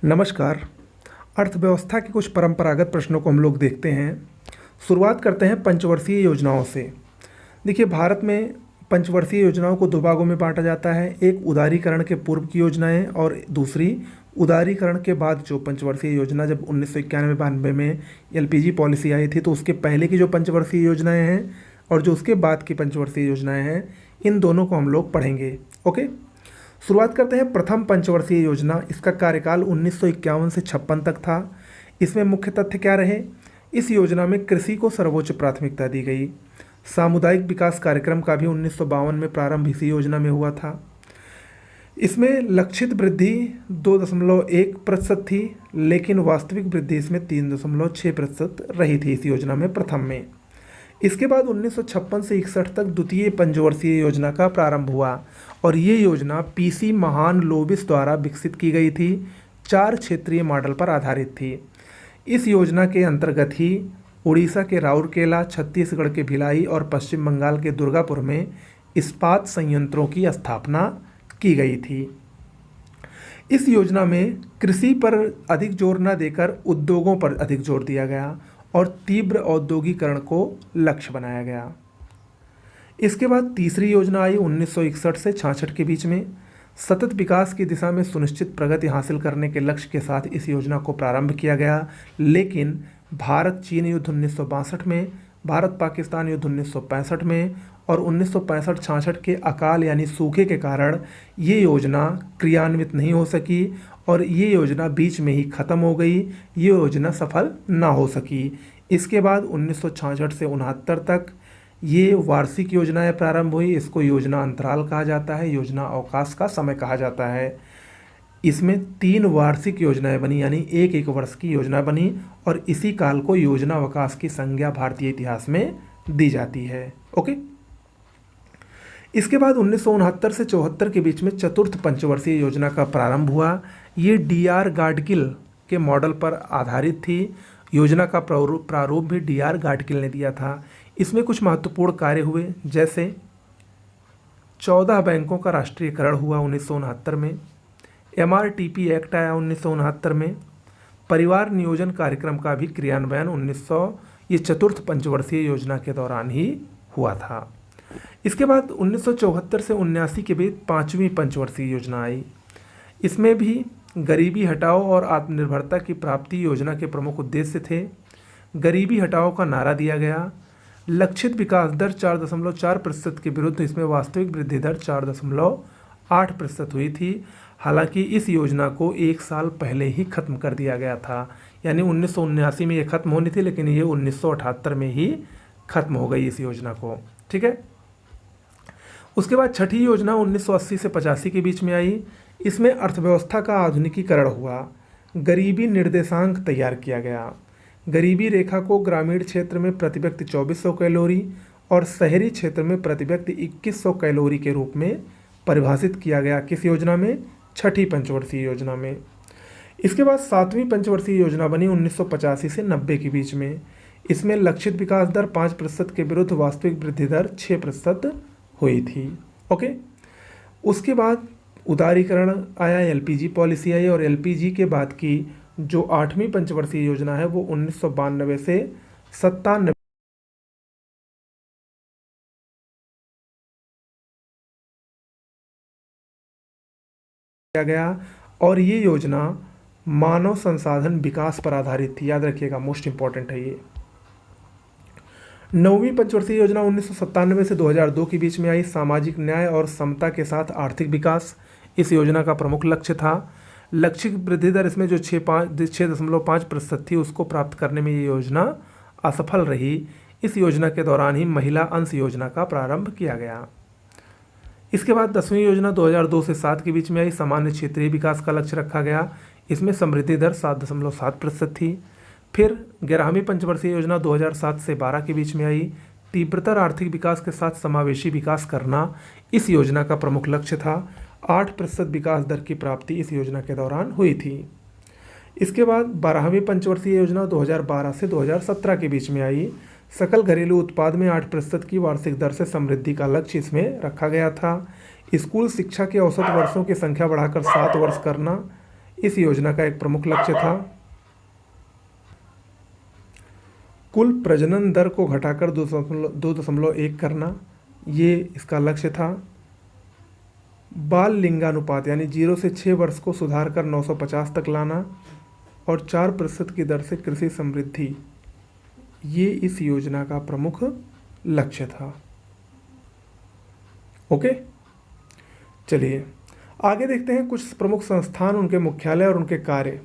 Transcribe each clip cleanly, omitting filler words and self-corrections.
नमस्कार। अर्थव्यवस्था के कुछ परंपरागत प्रश्नों को हम लोग देखते हैं। शुरुआत करते हैं पंचवर्षीय योजनाओं से। देखिए, भारत में पंचवर्षीय योजनाओं को दो भागों में बांटा जाता है। एक उदारीकरण के पूर्व की योजनाएं और दूसरी उदारीकरण के बाद जो पंचवर्षीय योजना, जब 1991-92 में एलपीजी पॉलिसी आई थी तो उसके पहले की जो पंचवर्षीय योजनाएं हैं और जो उसके बाद की पंचवर्षीय योजनाएं हैं, इन दोनों को हम लोग पढ़ेंगे। ओके, शुरुआत करते हैं प्रथम पंचवर्षीय योजना। इसका कार्यकाल 1951 से 56 तक था। इसमें मुख्य तथ्य क्या रहे? इस योजना में कृषि को सर्वोच्च प्राथमिकता दी गई। सामुदायिक विकास कार्यक्रम का भी 1952 में प्रारंभ इसी योजना में हुआ था। इसमें लक्षित वृद्धि 2.1% थी, लेकिन वास्तविक वृद्धि इसमें 3.6% रही थी इस योजना में प्रथम में। इसके बाद 1956 से 61 तक द्वितीय पंचवर्षीय योजना का प्रारंभ हुआ और ये योजना पीसी महालनोबिस द्वारा विकसित की गई थी। 4 क्षेत्रीय मॉडल पर आधारित थी। इस योजना के अंतर्गत ही उड़ीसा के राउरकेला, छत्तीसगढ़ के भिलाई और पश्चिम बंगाल के दुर्गापुर में इस्पात संयंत्रों की स्थापना की गई थी। इस योजना में कृषि पर अधिक जोर न देकर उद्योगों पर अधिक जोर दिया गया और तीव्र औद्योगिकरण को लक्ष्य बनाया गया। इसके बाद तीसरी योजना आई 1961 से 66 के बीच में। सतत विकास की दिशा में सुनिश्चित प्रगति हासिल करने के लक्ष्य के साथ इस योजना को प्रारंभ किया गया, लेकिन भारत चीन युद्ध 1962 में, भारत पाकिस्तान युद्ध 1965 में और 1965-66 के अकाल यानी सूखे के कारण ये योजना क्रियान्वित नहीं हो सकी और ये योजना बीच में ही ख़त्म हो गई। ये योजना सफल ना हो सकी। इसके बाद 1966 से 69 तक ये वार्षिक योजनाएं प्रारंभ हुई। इसको योजना अंतराल कहा जाता है, योजना अवकाश का समय कहा जाता है। इसमें 3 वार्षिक योजनाएं बनी, यानी एक एक वर्ष की योजना बनी और इसी काल को योजना अवकाश की संज्ञा भारतीय इतिहास में दी जाती है। ओके, इसके बाद 1969 से 74 के बीच में चतुर्थ पंचवर्षीय योजना का प्रारंभ हुआ। ये डीआर गाडगिल के मॉडल पर आधारित थी। योजना का प्रारूप भी डीआर गाडगिल ने दिया था। इसमें कुछ महत्वपूर्ण कार्य हुए, जैसे 14 बैंकों का राष्ट्रीयकरण हुआ 1969 में, एमआरटीपी एक्ट आया 1969 में, परिवार नियोजन कार्यक्रम का भी क्रियान्वयन ये चतुर्थ पंचवर्षीय योजना के दौरान ही हुआ था। इसके बाद 1974 से 79 के बीच 5वीं पंचवर्षीय योजना आई। इसमें भी गरीबी हटाओ और आत्मनिर्भरता की प्राप्ति योजना के प्रमुख उद्देश्य थे। गरीबी हटाओ का नारा दिया गया। लक्षित विकास दर 4.4% के विरुद्ध इसमें वास्तविक वृद्धि दर 4.8% हुई थी। हालांकि इस योजना को 1 साल पहले ही खत्म कर दिया गया था, यानी 1979 में ये खत्म होनी थी, लेकिन ये 1978 में ही खत्म हो गई इस योजना को। ठीक है। उसके बाद छठी योजना 1980 से 85 के बीच में आई। इसमें अर्थव्यवस्था का आधुनिकीकरण हुआ। गरीबी निर्देशांक तैयार किया गया। गरीबी रेखा को ग्रामीण क्षेत्र में प्रति व्यक्ति 2400 कैलोरी और शहरी क्षेत्र में प्रति व्यक्ति 2100 कैलोरी के रूप में परिभाषित किया गया। किस योजना में? छठी पंचवर्षीय योजना में। इसके बाद 7वीं पंचवर्षीय योजना बनी 1985 से 90 के बीच में। इसमें लक्षित विकास दर 5% के विरुद्ध वास्तविक वृद्धि दर 6% हुई थी। ओके, उसके बाद उदारीकरण आया, एलपीजी पॉलिसी आई और एलपीजी के बाद की जो 8वीं पंचवर्षीय योजना है वो 1992 से 97 किया गया और ये योजना मानव संसाधन विकास पर आधारित थी। याद रखिएगा, मोस्ट इंपॉर्टेंट है ये। 9वीं पंचवर्षीय योजना 1997 से 2002 के बीच में आई। सामाजिक न्याय और समता के साथ आर्थिक विकास इस योजना का प्रमुख लक्ष्य था। लक्षित वृद्धि दर इसमें जो 6.5% थी उसको प्राप्त करने में ये योजना असफल रही। इस योजना के दौरान ही महिला अंश योजना का प्रारंभ किया गया। इसके बाद 10वीं योजना 2002 से 7 के बीच में आई। सामान्य क्षेत्रीय विकास का लक्ष्य रखा गया। इसमें समृद्धि दर 7.7% थी। फिर 11वीं पंचवर्षीय योजना 2007 से 12 के बीच में आई। तीव्रतर आर्थिक विकास के साथ समावेशी विकास करना इस योजना का प्रमुख लक्ष्य था। 8% विकास दर की प्राप्ति इस योजना के दौरान हुई थी। इसके बाद 12वीं पंचवर्षीय योजना 2012 से 2017 के बीच में आई। सकल घरेलू उत्पाद में 8% की वार्षिक दर से समृद्धि का लक्ष्य इसमें रखा गया था। स्कूल शिक्षा के औसत वर्षों की संख्या बढ़ाकर 7 वर्ष करना इस योजना का एक प्रमुख लक्ष्य था कुल प्रजनन दर को घटाकर 2.1 करना, ये इसका लक्ष्य था। बाल लिंगानुपात यानी 0 से 6 वर्ष को सुधार कर 950 तक लाना और 4% की दर से कृषि समृद्धि, ये इस योजना का प्रमुख लक्ष्य था। ओके, चलिए आगे देखते हैं कुछ प्रमुख संस्थान, उनके मुख्यालय और उनके कार्य।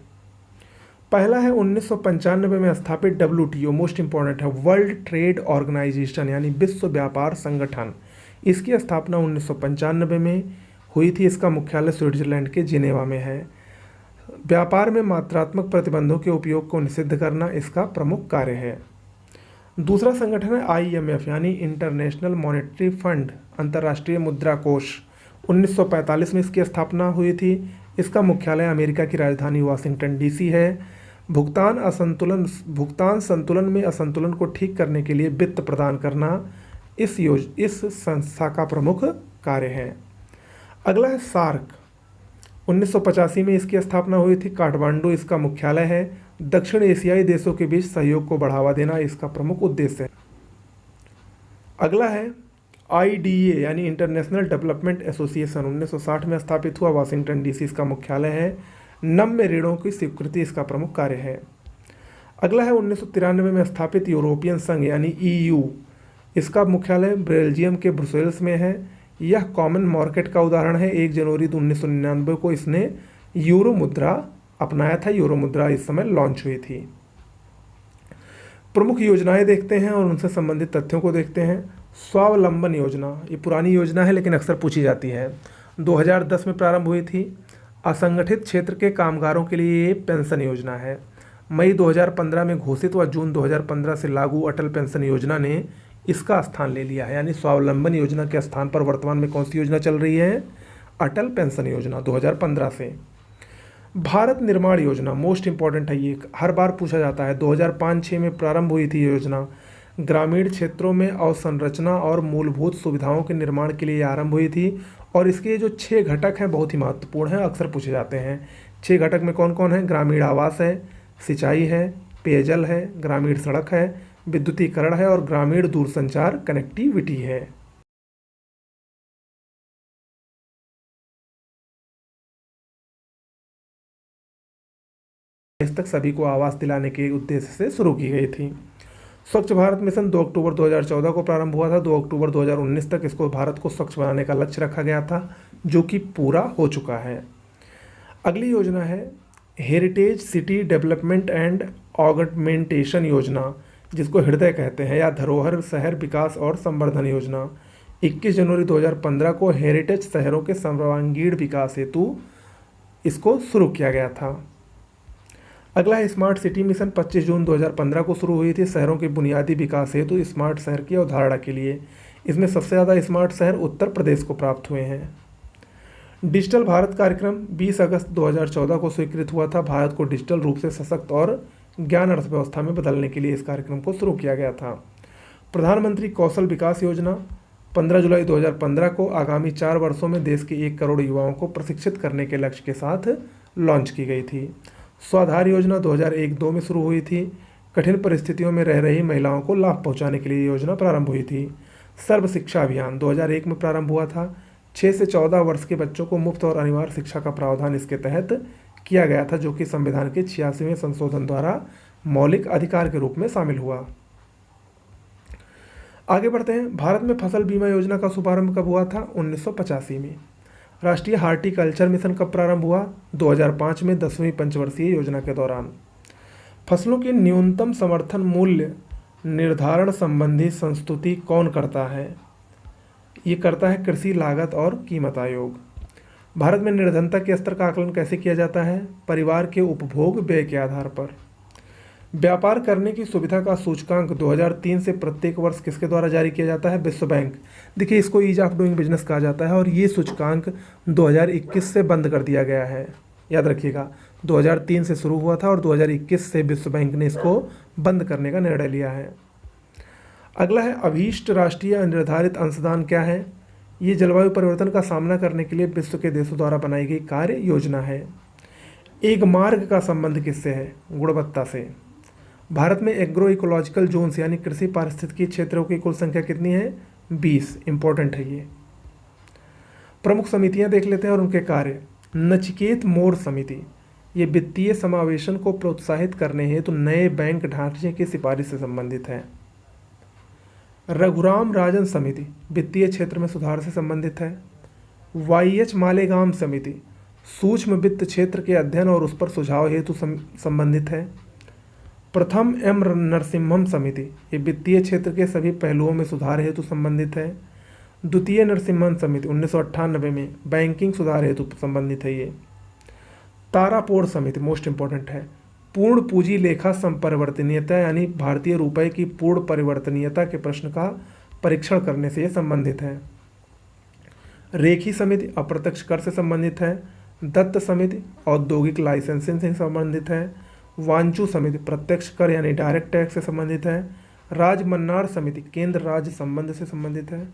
पहला है 1995 में स्थापित WTO, मोस्ट इंपॉर्टेंट है, वर्ल्ड ट्रेड ऑर्गेनाइजेशन यानी विश्व व्यापार संगठन। इसकी स्थापना 1995 में हुई थी। इसका मुख्यालय स्विट्जरलैंड के जिनेवा में है। व्यापार में मात्रात्मक प्रतिबंधों के उपयोग को निषिद्ध करना इसका प्रमुख कार्य है। दूसरा संगठन है IMF यानी इंटरनेशनल मॉनेटरी फंड, अंतर्राष्ट्रीय मुद्रा कोष। 1945 में इसकी स्थापना हुई थी। इसका मुख्यालय अमेरिका की राजधानी वाशिंगटन DC है। भुगतान संतुलन में असंतुलन को ठीक करने के लिए वित्त प्रदान करना इस संस्था का प्रमुख कार्य है। अगला है सार्क। 1985 में इसकी स्थापना हुई थी। काठमांडू इसका मुख्यालय है। दक्षिण एशियाई देशों के बीच सहयोग को बढ़ावा देना इसका प्रमुख उद्देश्य है। अगला है IDA यानी इंटरनेशनल डेवलपमेंट एसोसिएशन। 1960 में स्थापित हुआ। वाशिंगटन DC इसका मुख्यालय है। नम्य ऋणों की स्वीकृति इसका प्रमुख कार्य है। अगला है 1993 में स्थापित यूरोपियन संघ यानी EU। इसका मुख्यालय बेल्जियम के ब्रुसेल्स में है। यह कॉमन मार्केट का उदाहरण है। 1 जनवरी 1999 को इसने यूरो मुद्रा अपनाया था। यूरो मुद्रा इस समय लॉन्च हुई थी। प्रमुख योजनाएं देखते हैं और उनसे संबंधित तथ्यों को देखते हैं। स्वावलंबन योजना, ये पुरानी योजना है लेकिन अक्सर पूछी जाती है। 2010 में प्रारंभ हुई थी। असंगठित क्षेत्र के कामगारों के लिए ये पेंशन योजना है। मई 2015 में घोषित व जून 2015 से लागू अटल पेंशन योजना ने इसका स्थान ले लिया है। यानी स्वावलंबन योजना के स्थान पर वर्तमान में कौन सी योजना चल रही है? अटल पेंशन योजना 2015 से। भारत निर्माण योजना मोस्ट इंपॉर्टेंट है, ये हर बार पूछा जाता है। 2005-06 में प्रारंभ हुई थी योजना। ग्रामीण क्षेत्रों में अवसंरचना और मूलभूत सुविधाओं के निर्माण के लिए आरंभ हुई थी। और इसके जो 6 घटक हैं बहुत ही महत्वपूर्ण हैं, अक्सर पूछे जाते हैं। 6 घटक में कौन कौन है? ग्रामीण आवास है, सिंचाई है, पेयजल है, ग्रामीण सड़क है, विद्युतीकरण है और ग्रामीण दूरसंचार कनेक्टिविटी है। इस तक सभी को आवास दिलाने के उद्देश्य से शुरू की गई थी। स्वच्छ भारत मिशन 2 अक्टूबर 2014 को प्रारंभ हुआ था। 2 अक्टूबर 2019 तक इसको भारत को स्वच्छ बनाने का लक्ष्य रखा गया था, जो कि पूरा हो चुका है। अगली योजना है heritage city development and augmentation योजना, जिसको हृदय कहते हैं, या धरोहर शहर विकास और संवर्धन योजना। 21 जनवरी 2015 को हेरिटेज शहरों के सर्वांगीण विकास हेतु इसको शुरू किया गया था। अगला है स्मार्ट सिटी मिशन। 25 जून 2015 को शुरू हुई थी। शहरों के बुनियादी विकास हेतु स्मार्ट शहर की अवधारणा के लिए। इसमें सबसे ज़्यादा स्मार्ट शहर उत्तर प्रदेश को प्राप्त हुए हैं। डिजिटल भारत कार्यक्रम 20 अगस्त 2014 को स्वीकृत हुआ था। भारत को डिजिटल रूप से सशक्त और ज्ञान अर्थव्यवस्था में बदलने के लिए इस कार्यक्रम को शुरू किया गया था। प्रधानमंत्री कौशल विकास योजना 15 जुलाई 2015 को आगामी 4 वर्षों में देश के 1 करोड़ युवाओं को प्रशिक्षित करने के लक्ष्य के साथ लॉन्च की गई थी। स्वाधार योजना 2001-02 में शुरू हुई थी। कठिन परिस्थितियों में रह रही महिलाओं को लाभ पहुंचाने के लिए योजना प्रारंभ हुई थी। सर्व शिक्षा अभियान 2001 में प्रारंभ हुआ था। 6 से 14 वर्ष के बच्चों को मुफ्त और अनिवार्य शिक्षा का प्रावधान इसके तहत किया गया था, जो कि संविधान के 86वें संशोधन द्वारा मौलिक अधिकार के रूप में शामिल हुआ। आगे बढ़ते हैं। भारत में फसल बीमा योजना का शुभारंभ कब हुआ था? 1985 में। राष्ट्रीय हार्टिकल्चर मिशन कब प्रारंभ हुआ? 2005 में 10वीं पंचवर्षीय योजना के दौरान। फसलों के न्यूनतम समर्थन मूल्य निर्धारण संबंधी संस्तुति कौन करता है? ये करता है कृषि लागत और कीमत आयोग। भारत में निर्धनता के स्तर का आकलन कैसे किया जाता है? परिवार के उपभोग व्यय के आधार पर। व्यापार करने की सुविधा का सूचकांक 2003 से प्रत्येक वर्ष किसके द्वारा जारी किया जाता है? विश्व बैंक। देखिए, इसको ईज ऑफ डूइंग बिजनेस कहा जाता है और ये सूचकांक 2021 से बंद कर दिया गया है। याद रखिएगा, 2003 से शुरू हुआ था और 2021 से विश्व बैंक ने इसको बंद करने का निर्णय लिया है। अगला है अभीष्ट राष्ट्रीय निर्धारित अंशदान क्या है? ये जलवायु परिवर्तन का सामना करने के लिए विश्व के देशों द्वारा बनाई गई कार्य योजना है। एक मार्ग का संबंध किससे है? गुणवत्ता से। भारत में एग्रो इकोलॉजिकल जोन्स यानी कृषि पारिस्थितिकी क्षेत्रों की कुल संख्या कितनी है? 20। इंपॉर्टेंट है ये। प्रमुख समितियां देख लेते हैं और उनके कार्य। नचिकेत मोर समिति, ये वित्तीय समावेशन को प्रोत्साहित करने हेतु नए बैंक ढांचे की सिफारिश से संबंधित है। रघुराम राजन समिति वित्तीय क्षेत्र में सुधार से संबंधित है। वाईएच मालेगाम समिति सूक्ष्म वित्त क्षेत्र के अध्ययन और उस पर सुझाव हेतु संबंधित है। प्रथम एम नरसिम्हम समिति, ये वित्तीय क्षेत्र के सभी पहलुओं में सुधार हेतु संबंधित है। द्वितीय नरसिम्हन समिति 1998 में बैंकिंग सुधार हेतु संबंधित है ये। तारापोड़ समिति मोस्ट इंपॉर्टेंट है, पूर्ण पूंजी लेखा संपरिवर्तनीयता यानी भारतीय रुपए की पूर्ण परिवर्तनीयता के प्रश्न का परीक्षण करने से ये संबंधित है। रेखी समिति अप्रत्यक्ष कर से संबंधित है। दत्त समिति औद्योगिक लाइसेंसिंग से संबंधित है। वांचू समिति प्रत्यक्ष कर यानी डायरेक्ट टैक्स से संबंधित है। राजमन्नार समिति केंद्र राज्य संबंध से संबंधित है।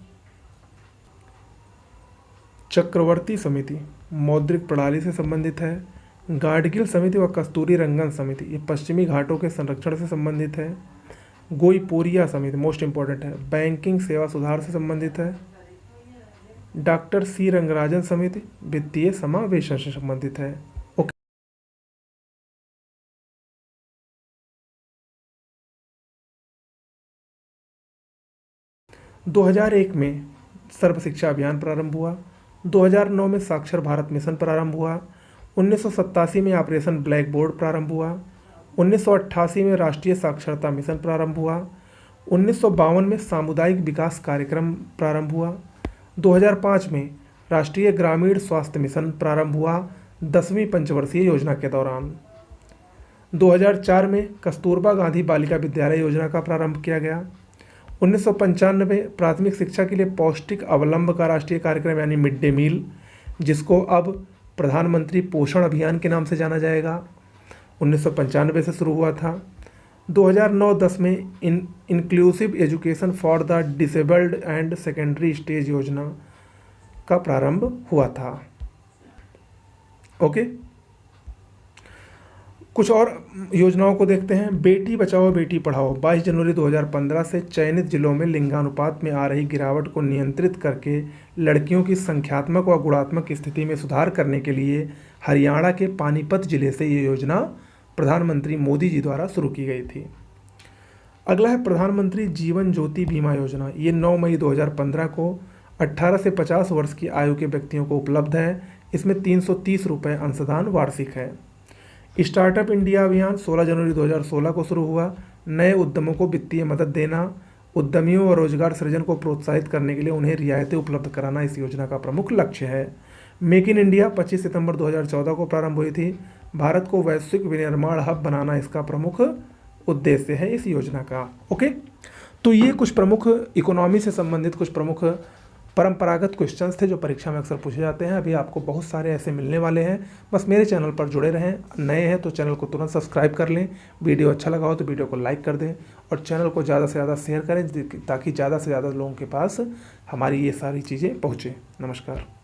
चक्रवर्ती समिति मौद्रिक प्रणाली से संबंधित है। गाडगिल समिति व कस्तूरी रंगन समिति ये पश्चिमी घाटों के संरक्षण से संबंधित है। गोईपोरिया समिति मोस्ट इंपॉर्टेंट है, बैंकिंग सेवा सुधार से संबंधित है। डॉक्टर सी रंगराजन समिति वित्तीय समावेशन से संबंधित है। 2001 में सर्व शिक्षा अभियान प्रारंभ हुआ। 2009 में साक्षर भारत मिशन प्रारंभ हुआ। 1987 में ऑपरेशन ब्लैक बोर्ड प्रारंभ हुआ। 1988 में राष्ट्रीय साक्षरता मिशन प्रारंभ हुआ। 1952 में सामुदायिक विकास कार्यक्रम प्रारंभ हुआ। 2005 में राष्ट्रीय ग्रामीण स्वास्थ्य मिशन प्रारंभ हुआ 10वीं पंचवर्षीय योजना के दौरान। 2004 में कस्तूरबा गांधी बालिका विद्यालय योजना का प्रारंभ किया गया। 1995 प्राथमिक शिक्षा के लिए पौष्टिक अवलंब का राष्ट्रीय कार्यक्रम यानी मिड डे मील, जिसको अब प्रधानमंत्री पोषण अभियान के नाम से जाना जाएगा, 1995 से शुरू हुआ था। 2009-10 में inclusive education for the disabled and secondary stage योजना का प्रारंभ हुआ था। ओके, कुछ और योजनाओं को देखते हैं। बेटी बचाओ बेटी पढ़ाओ 22 जनवरी 2015 से चयनित जिलों में लिंगानुपात में आ रही गिरावट को नियंत्रित करके लड़कियों की संख्यात्मक व गुणात्मक स्थिति में सुधार करने के लिए हरियाणा के पानीपत जिले से ये योजना प्रधानमंत्री मोदी जी द्वारा शुरू की गई थी। अगला है प्रधानमंत्री जीवन ज्योति बीमा योजना। ये 9 मई 2015 को 18 से 50 वर्ष की आयु के व्यक्तियों को उपलब्ध है। इसमें 330 रुपये अंशदान वार्षिक है। स्टार्टअप इंडिया अभियान 16 जनवरी 2016 को शुरू हुआ। नए उद्यमों को वित्तीय मदद देना, उद्यमियों और रोजगार सृजन को प्रोत्साहित करने के लिए उन्हें रियायतें उपलब्ध कराना इस योजना का प्रमुख लक्ष्य है। मेक इन इंडिया 25 सितंबर 2014 को प्रारंभ हुई थी। भारत को वैश्विक विनिर्माण हब बनाना इसका प्रमुख उद्देश्य है इस योजना का। ओके, तो ये कुछ प्रमुख इकोनॉमी से संबंधित कुछ प्रमुख परंपरागत क्वेश्चंस थे जो परीक्षा में अक्सर पूछे जाते हैं। अभी आपको बहुत सारे ऐसे मिलने वाले हैं। बस मेरे चैनल पर जुड़े रहें। नए हैं तो चैनल को तुरंत सब्सक्राइब कर लें। वीडियो अच्छा लगा हो तो वीडियो को लाइक कर दें और चैनल को ज़्यादा से ज़्यादा शेयर करें ताकि ज़्यादा से ज़्यादा लोगों के पास हमारी ये सारी चीज़ें पहुँचें। नमस्कार।